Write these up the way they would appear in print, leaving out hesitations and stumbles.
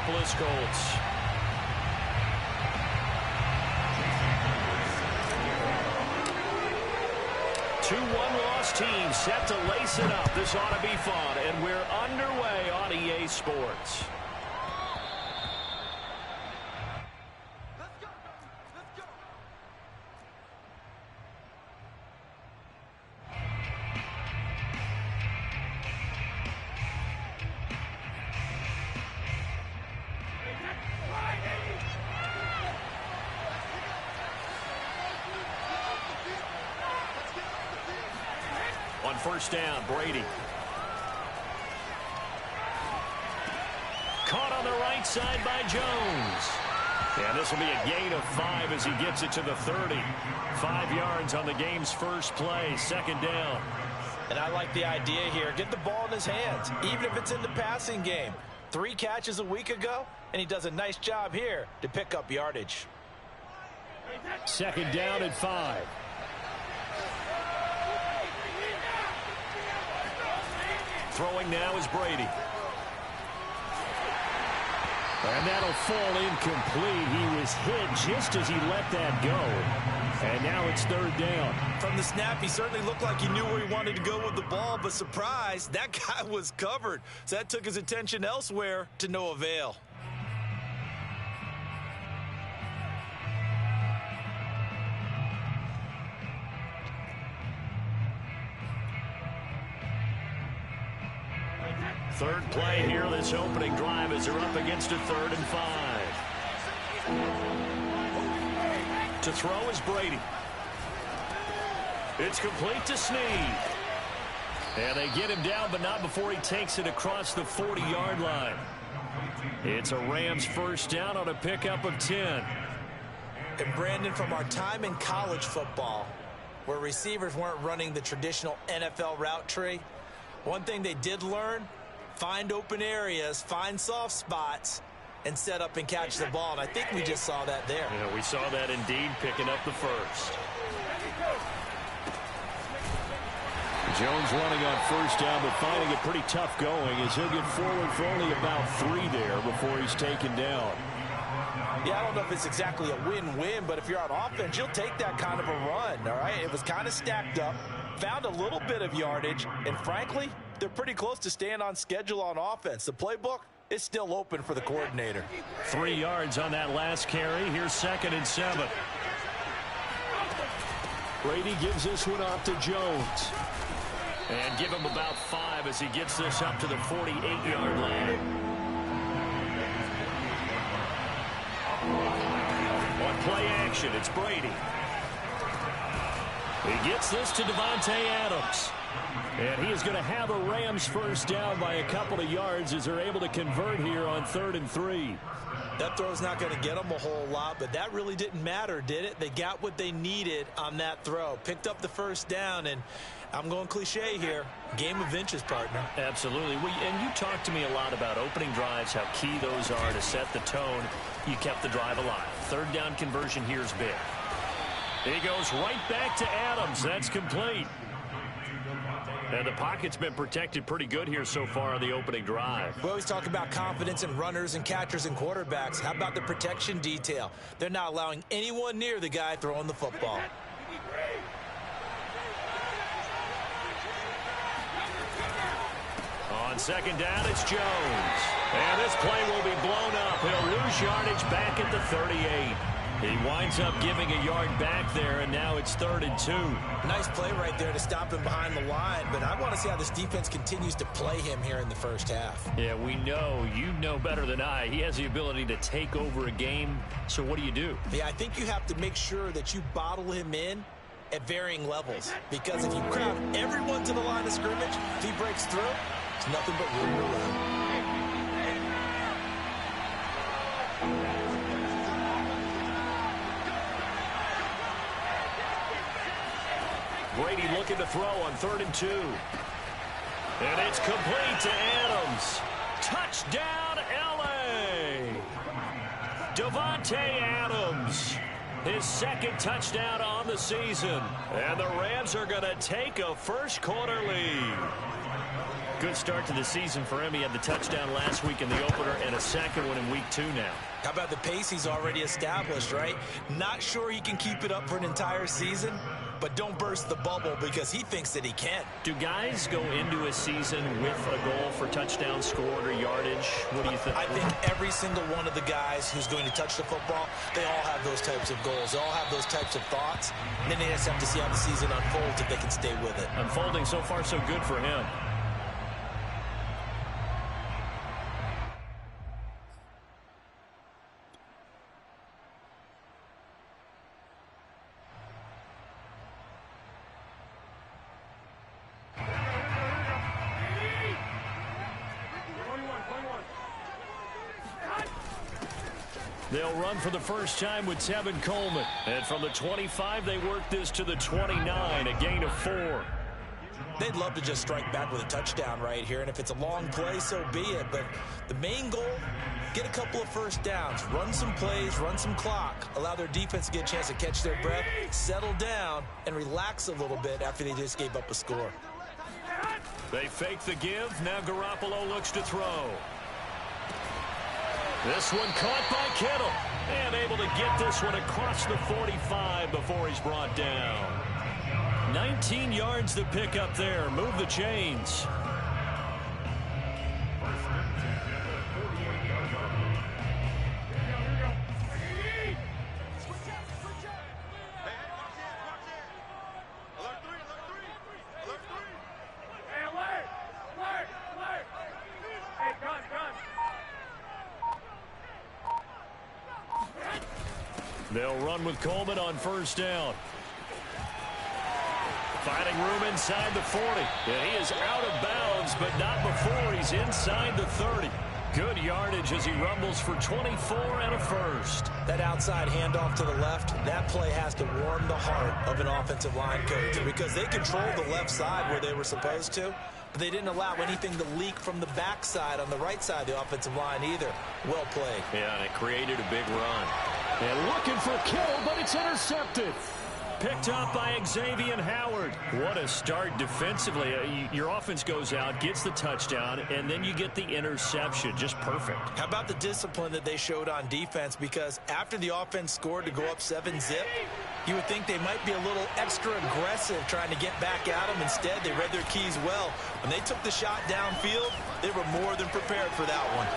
Indianapolis Colts. Two one-loss teams set to lace it up. This ought to be fun, and we're underway on EA Sports. On first down, Brady. Caught on the right side by Jones. And this will be a gain of 5 as he gets it to the 30. 5 yards on the game's first play, second down. And I like the idea here. Get the ball in his hands, even if it's in the passing game. 3 catches a week ago, and he does a nice job here to pick up yardage. Second down and 5. Throwing now is Brady. And that'll fall incomplete. He was hit just as he let that go. And now it's third down. From the snap, he certainly looked like he knew where he wanted to go with the ball, but surprise, that guy was covered. So that took his attention elsewhere to no avail. Third play here, this opening drive as they're up against a 3rd and 5. To throw is Brady. It's complete to Snead. And they get him down, but not before he takes it across the 40-yard line. It's a Rams first down on a pickup of 10. And Brandon, from our time in college football, where receivers weren't running the traditional NFL route tree, one thing they did learn: find open areas, find soft spots, and set up and catch the ball. And I think we just saw that there. Yeah, we saw that indeed, picking up the first. Jones running on first down, but finding it pretty tough going as he'll get forward for only about 3 there before he's taken down. Yeah, I don't know if it's exactly a win-win, but if you're on offense, you'll take that kind of a run, all right? It was kind of stacked up, found a little bit of yardage, and frankly, they're pretty close to staying on schedule on offense. The playbook is still open for the coordinator. 3 yards on that last carry. Here's 2nd and 7. Brady gives this one off to Jones. And give him about 5 as he gets this up to the 48-yard line. On play action, it's Brady. He gets this to Davante Adams. And he is going to have a Rams first down by a couple of yards as they're able to convert here on 3rd and 3. That throw's not going to get them a whole lot, but that really didn't matter, did it? They got what they needed on that throw. Picked up the first down, and I'm going cliche here. Game of inches, partner. Absolutely. And you talked to me a lot about opening drives, how key those are to set the tone. You kept the drive alive. 3rd down conversion here is big. He goes right back to Adams. That's complete. And the pocket's been protected pretty good here so far on the opening drive. We always talk about confidence in runners and catchers and quarterbacks. How about the protection detail? They're not allowing anyone near the guy throwing the football. On 2nd down, it's Jones. And this play will be blown up. He'll lose yardage back at the 38. He winds up giving a yard back there, and now it's 3rd and 2. Nice play right there to stop him behind the line, but I want to see how this defense continues to play him here in the first half. Yeah, we know. You know better than I. He has the ability to take over a game, so what do? Yeah, I think you have to make sure that you bottle him in at varying levels, because if you crowd everyone to the line of scrimmage, if he breaks through, it's nothing but room to run. Brady looking to throw on 3rd and 2. And it's complete to Adams. Touchdown, L.A. Davante Adams. His 2nd touchdown on the season. And the Rams are going to take a first quarter lead. Good start to the season for him. He had the touchdown last week in the opener and a second one in week 2 now. How about the pace he's already established, right? Not sure he can keep it up for an entire season, but don't burst the bubble because he thinks that he can. Do guys go into a season with a goal for touchdown scored or yardage? What do you think? I think every single one of the guys who's going to touch the football, they all have those types of goals. They all have those types of thoughts. And then they just have to see how the season unfolds if they can stay with it. Unfolding so far so good for him. They'll run for the first time with Tevin Coleman. And from the 25, they work this to the 29, a gain of 4. They'd love to just strike back with a touchdown right here. And if it's a long play, so be it. But the main goal, get a couple of first downs, run some plays, run some clock, allow their defense to get a chance to catch their breath, settle down, and relax a little bit after they just gave up a score. They fake the give. Now Garoppolo looks to throw. This one caught by Kittle. And able to get this one across the 45 before he's brought down. 19 yards to pick up there. Move the chains. They'll run with Coleman on first down. Finding room inside the 40. And he is out of bounds, but not before he's inside the 30. Good yardage as he rumbles for 24 and a first. That outside handoff to the left, that play has to warm the heart of an offensive line coach because they controlled the left side where they were supposed to, but they didn't allow anything to leak from the backside on the right side of the offensive line either. Well played. Yeah, and it created a big run. And looking for Kittle, but it's intercepted. Picked up by Xavier Howard. What a start defensively. Your offense goes out, gets the touchdown, and then you get the interception. Just perfect. How about the discipline that they showed on defense? Because after the offense scored to go up 7-zip, you would think they might be a little extra aggressive trying to get back at them. Instead, they read their keys well. When they took the shot downfield, they were more than prepared for that one.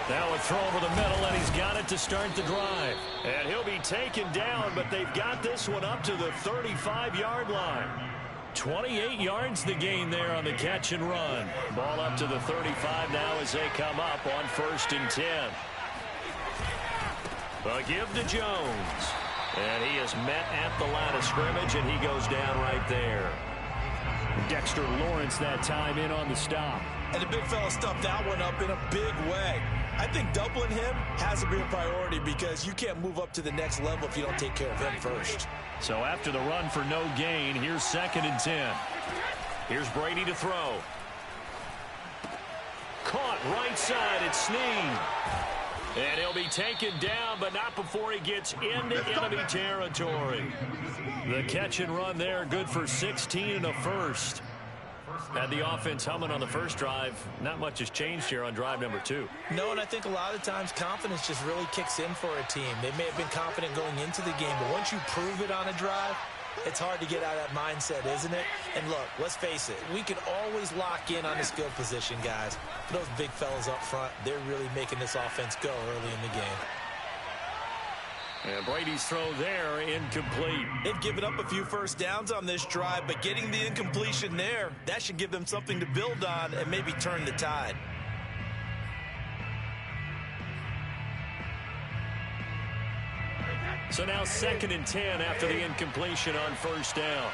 Now a throw over the middle, and he's got it to start the drive. And he'll be taken down, but they've got this one up to the 35-yard line. 28 yards the gain there on the catch and run. Ball up to the 35 now as they come up on 1st and 10. A give to Jones. And he is met at the line of scrimmage, and he goes down right there. Dexter Lawrence that time in on the stop. And the big fella stuffed that one up in a big way. I think doubling him has to be a priority because you can't move up to the next level if you don't take care of him first. So after the run for no gain, here's 2nd and 10. Here's Brady to throw. Caught right side, it's Snead. And he'll be taken down, but not before he gets into enemy territory. The catch and run there, good for 16 and a first. Had the offense humming on the first drive. Not much has changed here on drive number 2. No, and I think a lot of times confidence just really kicks in for a team. They may have been confident going into the game, but once you prove it on a drive, it's hard to get out of that mindset, isn't it? And look, let's face it, we can always lock in on the skill position, guys. Those big fellas up front, they're really making this offense go early in the game. And Brady's throw there, incomplete. They've given up a few first downs on this drive, but getting the incompletion there, that should give them something to build on and maybe turn the tide. So now 2nd and 10 after the incompletion on first down.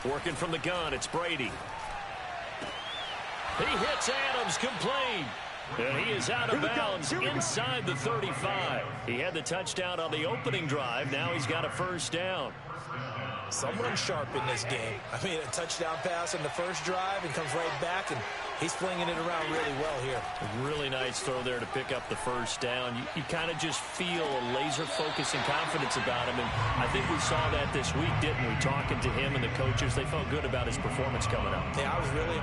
Working from the gun, it's Brady. He hits Adams, complete. And he is out of bounds inside the 35. He had the touchdown on the opening drive. Now he's got a first down. Someone sharp in this game. I mean, a touchdown pass on the first drive and comes right back, and he's flinging it around really well here. A really nice throw there to pick up the first down. You kind of just feel a laser focus and confidence about him, and I think we saw that this week, didn't we? Talking to him and the coaches, they felt good about his performance coming up. Yeah, I was really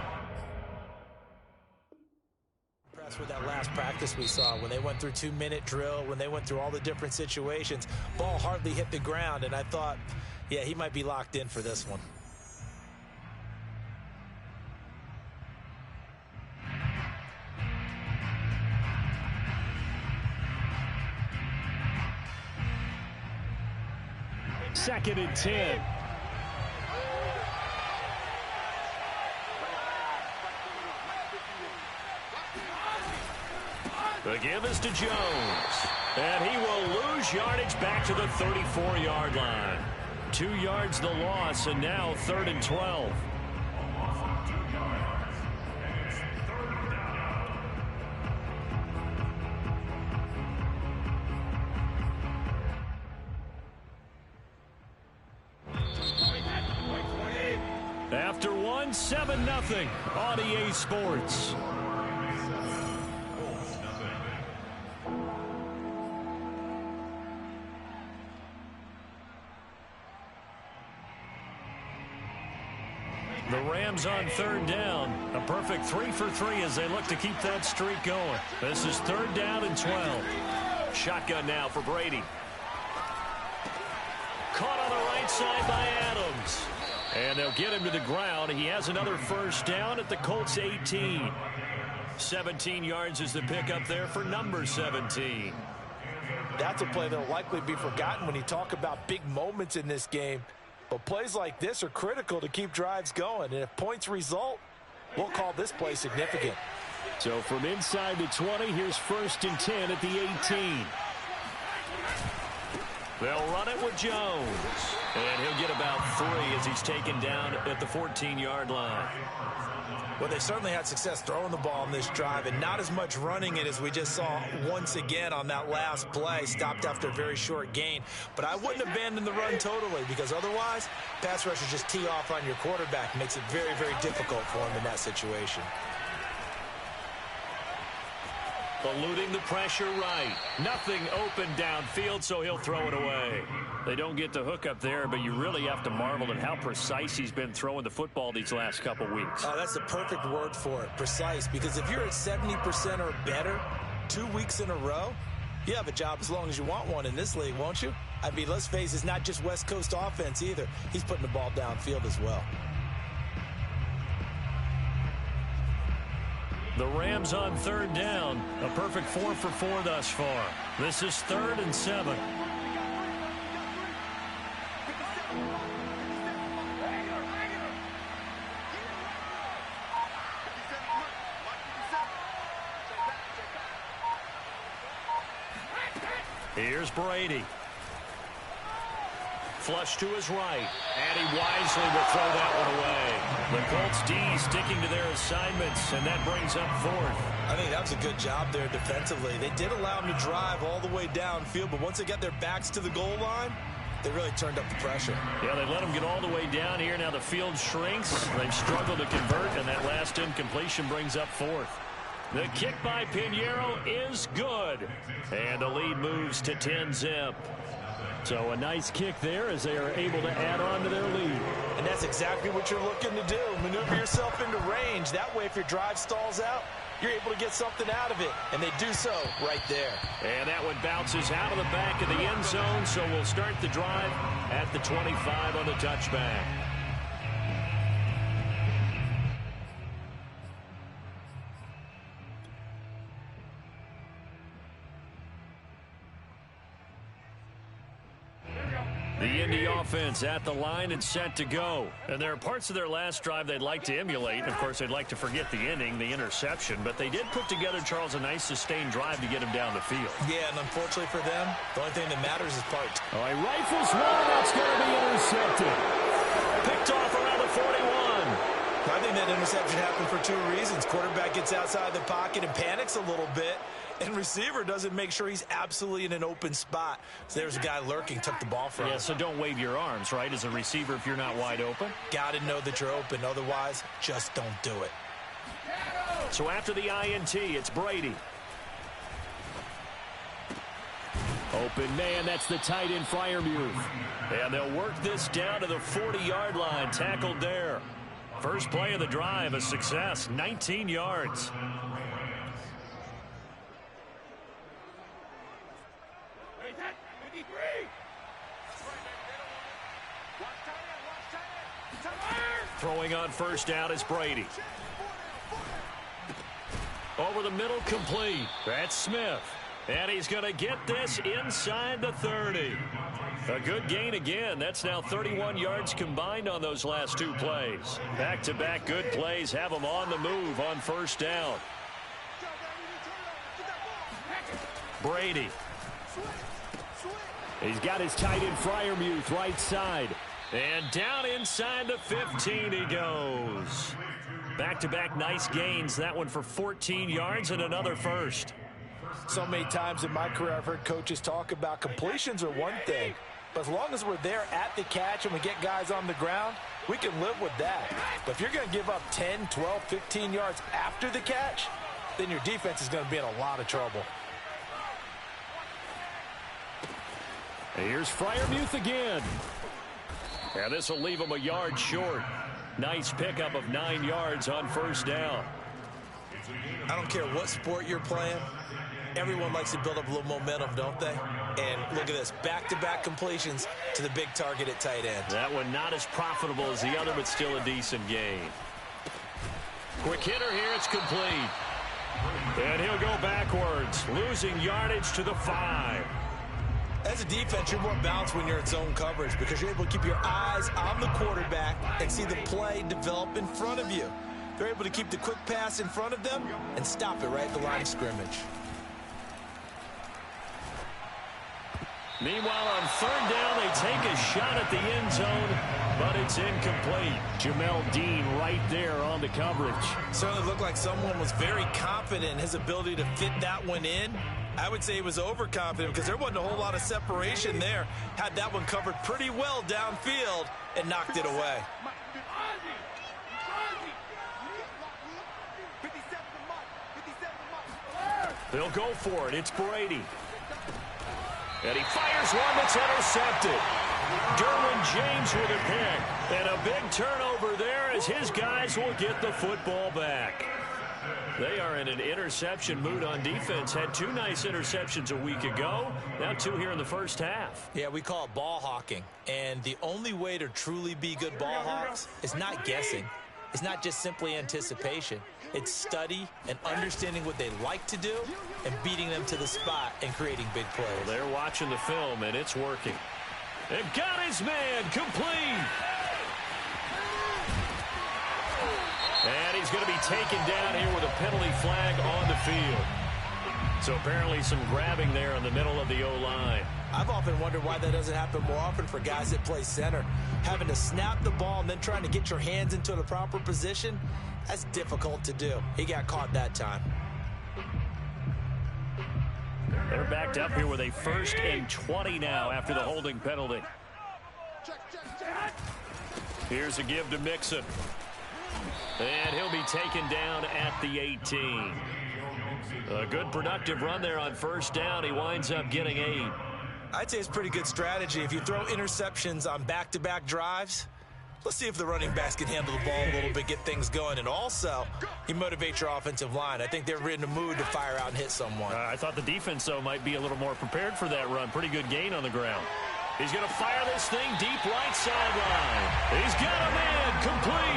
impressed with that last practice we saw when they went through 2-minute drill, when they went through all the different situations. Ball hardly hit the ground, and I thought, yeah, he might be locked in for this one. Second and 10. The give is to Jones. And he will lose yardage back to the 34-yard line. 2 yards the loss, and now 3rd and 12. After 1, 7-0 on EA Sports. The Rams on 3rd down. A perfect 3 for 3 as they look to keep that streak going. This is 3rd down and 12. Shotgun now for Brady. Caught on the right side by Adams. And they'll get him to the ground. He has another first down at the Colts 18. 17 yards is the pickup there for number 17. That's a play that will likely be forgotten when you talk about big moments in this game. But plays like this are critical to keep drives going. And if points result, we'll call this play significant. So from inside the 20, here's 1st and 10 at the 18. They'll run it with Jones. And he'll get about 3 as he's taken down at the 14-yard line. Well, they certainly had success throwing the ball in this drive and not as much running it as we just saw once again on that last play. Stopped after a very short gain. But I wouldn't abandon the run totally because otherwise, pass rushers just tee off on your quarterback. Makes it very, very difficult for him in that situation. Eluding the pressure right. Nothing open downfield, so he'll throw it away. They don't get the hook up there, but you really have to marvel at how precise he's been throwing the football these last couple weeks. Oh, that's the perfect word for it, precise. Because if you're at 70% or better 2 weeks in a row, you have a job as long as you want one in this league, won't you? I mean, let's face it, it's not just West Coast offense either. He's putting the ball downfield as well. The Rams on 3rd down. A perfect 4 for 4 thus far. This is 3rd and 7. Here's Brady. Flush to his right. And he wisely will throw that one away. The Colts D sticking to their assignments, and that brings up 4th. I think that was a good job there defensively. They did allow him to drive all the way downfield, but once they got their backs to the goal line, they really turned up the pressure. Yeah, they let him get all the way down here. Now the field shrinks. They've struggled to convert, and that last incompletion brings up 4th. The kick by Pinheiro is good. And the lead moves to 10-zip. So a nice kick there as they are able to add on to their lead. And that's exactly what you're looking to do. Maneuver yourself into range. That way, if your drive stalls out, you're able to get something out of it. And they do so right there. And that one bounces out of the back of the end zone. So we'll start the drive at the 25 on the touchback. The Indy offense at the line and set to go. And there are parts of their last drive they'd like to emulate. Of course, they'd like to forget the inning, the interception. But they did put together, Charles, a nice sustained drive to get him down the field. Yeah, and unfortunately for them, the only thing that matters is part. All right, rifles one. That's going to be intercepted. Picked off around the 41. I think that interception happened for 2 reasons. Quarterback gets outside the pocket and panics a little bit. And receiver doesn't make sure he's absolutely in an open spot. So there's a guy lurking, took the ball from him. Yeah, so don't wave your arms, right, as a receiver if you're not wide open. Got to know that you're open. Otherwise, just don't do it. So after the INT, it's Brady. Open man, that's the tight end Freiermuth. And they'll work this down to the 40-yard line, tackled there. First play of the drive, a success, 19 yards. Throwing on first down is Brady. Over the middle, complete. That's Smith. And he's going to get this inside the 30. A good gain again. That's now 31 yards combined on those last two plays. Back-to-back good plays have them on the move on first down. Brady. He's got his tight end Freiermuth right side. And down inside the 15 he goes. Back-to-back nice gains. That one for 14 yards and another first. So many times in my career I've heard coaches talk about completions are one thing. But as long as we're there at the catch and we get guys on the ground, we can live with that. But if you're going to give up 10, 12, 15 yards after the catch, then your defense is going to be in a lot of trouble. Here's Freiermuth again. And this will leave him a yard short. Nice pickup of 9 yards on first down. I don't care what sport you're playing. Everyone likes to build up a little momentum, don't they? And look at this, back-to-back completions to the big target at tight end. That one not as profitable as the other, but still a decent gain. Quick hitter here, it's complete. And he'll go backwards, losing yardage to the 5. As a defense, you're more balanced when you're in zone coverage because you're able to keep your eyes on the quarterback and see the play develop in front of you. They're able to keep the quick pass in front of them and stop it right at the line of scrimmage. Meanwhile, on third down, they take a shot at the end zone, but it's incomplete. Jamel Dean right there on the coverage. Certainly looked like someone was very confident in his ability to fit that one in. I would say he was overconfident because there wasn't a whole lot of separation there. Had that one covered pretty well downfield and knocked it away. They'll go for it. It's Brady. And he fires one that's intercepted. Derwin James with a pick. And a big turnover there as his guys will get the football back. They are in an interception mood on defense. Had 2 nice interceptions a week ago. Now 2 here in the first half. Yeah, we call it ball hawking. And the only way to truly be good ball hawks is not guessing. It's not just simply anticipation. It's study and understanding what they like to do and beating them to the spot and creating big plays. Well, they're watching the film, and it's working. They've got his man complete. And he's going to be taken down here with a penalty flag on the field. So apparently some grabbing there in the middle of the O-line. I've often wondered why that doesn't happen more often for guys that play center. Having to snap the ball and then trying to get your hands into the proper position, that's difficult to do. He got caught that time. They're backed up here with a 1st and 20 now after the holding penalty. Here's a give to Mixon. And he'll be taken down at the 18. A good productive run there on first down. He winds up getting 8. I'd say it's pretty good strategy. If you throw interceptions on back-to-back drives, let's see if the running backs can handle the ball a little bit, get things going. And also, he motivates your offensive line. I think they're in the mood to fire out and hit someone. I thought the defense, though, might be a little more prepared for that run. Pretty good gain on the ground. He's going to fire this thing deep right sideline. He's got a man complete.